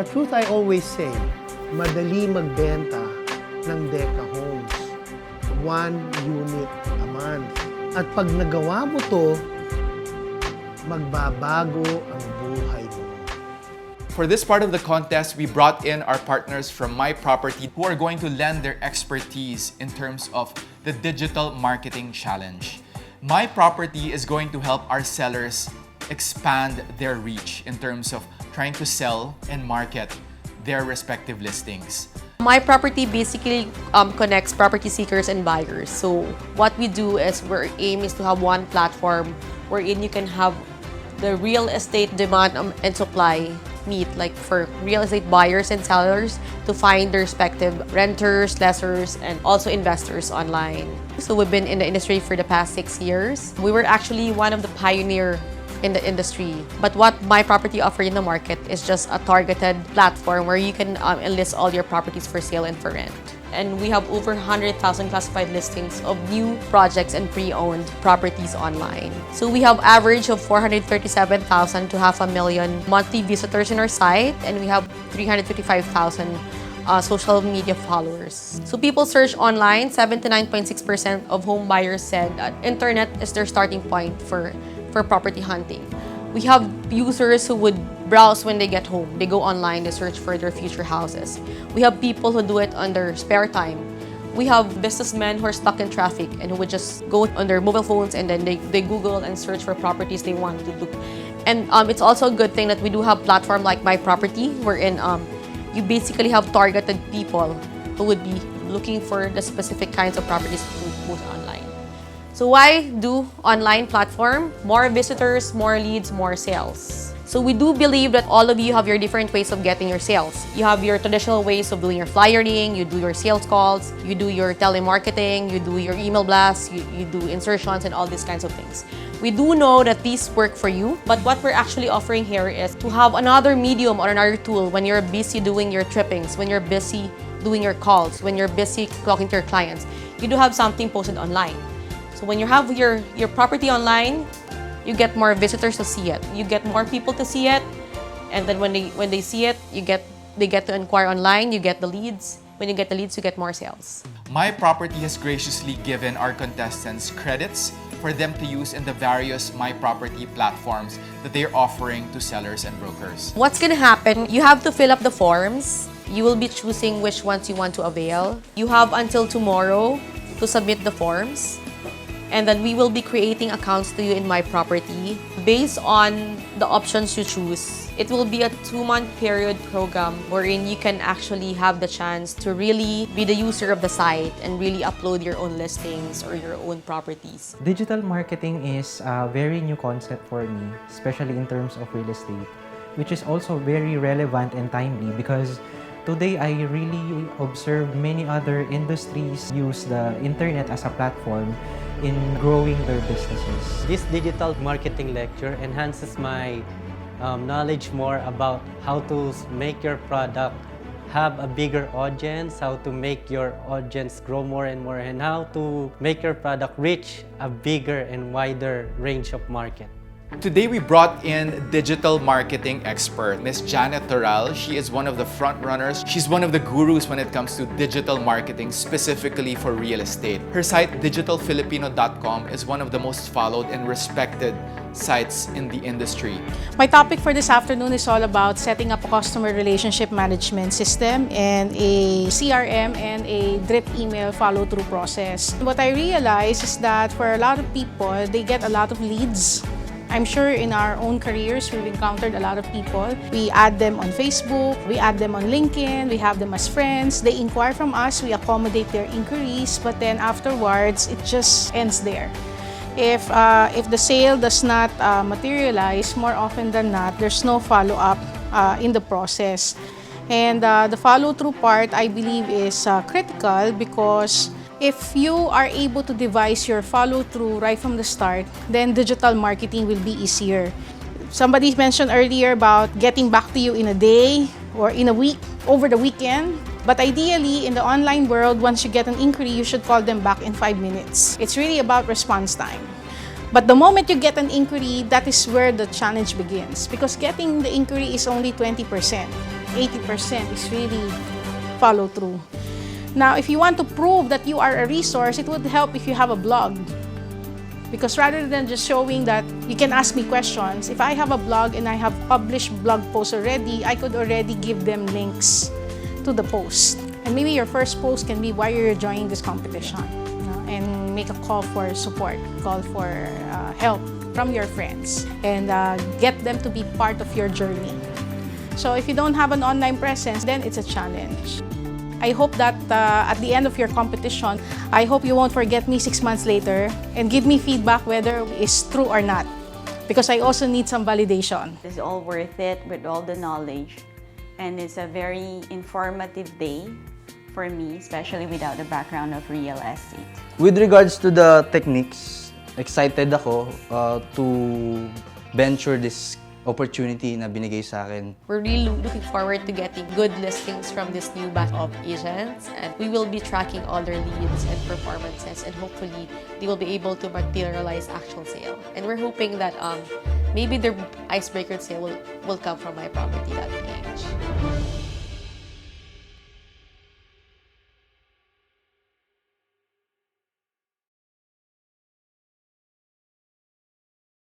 The truth I always say, madali magbenta ng Deca Homes. 1 unit a month. At pag nagawa mo to, magbabago ang buhay mo. For this part of the contest, we brought in our partners from MyProperty who are going to lend their expertise in terms of the digital marketing challenge. MyProperty is going to help our sellers expand their reach in terms of trying to sell and market their respective listings. MyProperty basically connects property seekers and buyers. So what we do is our aim is to have one platform wherein you can have the real estate demand and supply meet, like for real estate buyers and sellers to find their respective renters, lessors, and also investors online. So we've been in the industry for the past 6 years. We were actually one of the pioneer in the industry. But what MyProperty offers in the market is just a targeted platform where you can enlist all your properties for sale and for rent. And we have over 100,000 classified listings of new projects and pre-owned properties online. So we have average of 437,000 to 500,000 monthly visitors in our site, and we have 355,000 social media followers. So people search online. 79.6% of home buyers said that internet is their starting point for property hunting. We have users who would browse when they get home. They go online, they search for their future houses. We have people who do it on their spare time. We have businessmen who are stuck in traffic and who would just go on their mobile phones and then they Google and search for properties they want to look. And it's also a good thing that we do have platform like MyProperty, wherein you basically have targeted people who would be looking for the specific kinds of properties to post online. So why do online platform? More visitors, more leads, more sales. So we do believe that all of you have your different ways of getting your sales. You have your traditional ways of doing your flyering, you do your sales calls, you do your telemarketing, you do your email blasts, you do insertions and all these kinds of things. We do know that these work for you, but what we're actually offering here is to have another medium or another tool when you're busy doing your trippings, when you're busy doing your calls, when you're busy talking to your clients. You do have something posted online. So when you have your property online, you get more visitors to see it. You get more people to see it, and then when they see it, they get to inquire online. You get the leads. When you get the leads, you get more sales. MyProperty has graciously given our contestants credits for them to use in the various MyProperty platforms that they're offering to sellers and brokers. What's gonna happen? You have to fill up the forms. You will be choosing which ones you want to avail. You have until tomorrow to submit the forms. And then we will be creating accounts to you in MyProperty based on the options you choose. It will be a 2-month period program wherein you can actually have the chance to really be the user of the site and really upload your own listings or your own properties. Digital marketing is a very new concept for me, especially in terms of real estate, which is also very relevant and timely because today I really observe many other industries use the internet as a platform in growing their businesses. This digital marketing lecture enhances my knowledge more about how to make your product have a bigger audience, how to make your audience grow more and more, and how to make your product reach a bigger and wider range of market. Today we brought in digital marketing expert, Miss Janet Toral. She is one of the front runners. She's one of the gurus when it comes to digital marketing, specifically for real estate. Her site, digitalfilipino.com, is one of the most followed and respected sites in the industry. My topic for this afternoon is all about setting up a customer relationship management system and a CRM and a drip email follow-through process. What I realize is that for a lot of people, they get a lot of leads. I'm sure in our own careers, we've encountered a lot of people. We add them on Facebook, we add them on LinkedIn, we have them as friends. They inquire from us, we accommodate their inquiries, but then afterwards, it just ends there. If the sale does not materialize, more often than not, there's no follow-up in the process. And the follow-through part, I believe, is critical because if you are able to devise your follow-through right from the start, then digital marketing will be easier. Somebody mentioned earlier about getting back to you in a day or in a week, over the weekend. But ideally, in the online world, once you get an inquiry, you should call them back in 5 minutes. It's really about response time. But the moment you get an inquiry, that is where the challenge begins. Because getting the inquiry is only 20%. 80% is really follow through. Now, if you want to prove that you are a resource, it would help if you have a blog. Because rather than just showing that you can ask me questions, if I have a blog and I have published blog posts already, I could already give them links to the post. And maybe your first post can be why you're joining this competition, and make a call for support, call for help from your friends, and get them to be part of your journey. So if you don't have an online presence, then it's a challenge. I hope that at the end of your competition, I hope you won't forget me 6 months later and give me feedback whether it's true or not, because I also need some validation. It's all worth it with all the knowledge, and it's a very informative day for me, especially without the background of real estate. With regards to the techniques, excited ako to venture this opportunity na binigay sa akin. We're really looking forward to getting good listings from this new batch of agents, and we will be tracking all their leads and performances, and hopefully they will be able to materialize actual sale. And we're hoping that maybe their icebreaker sale will come from MyProperty.ph.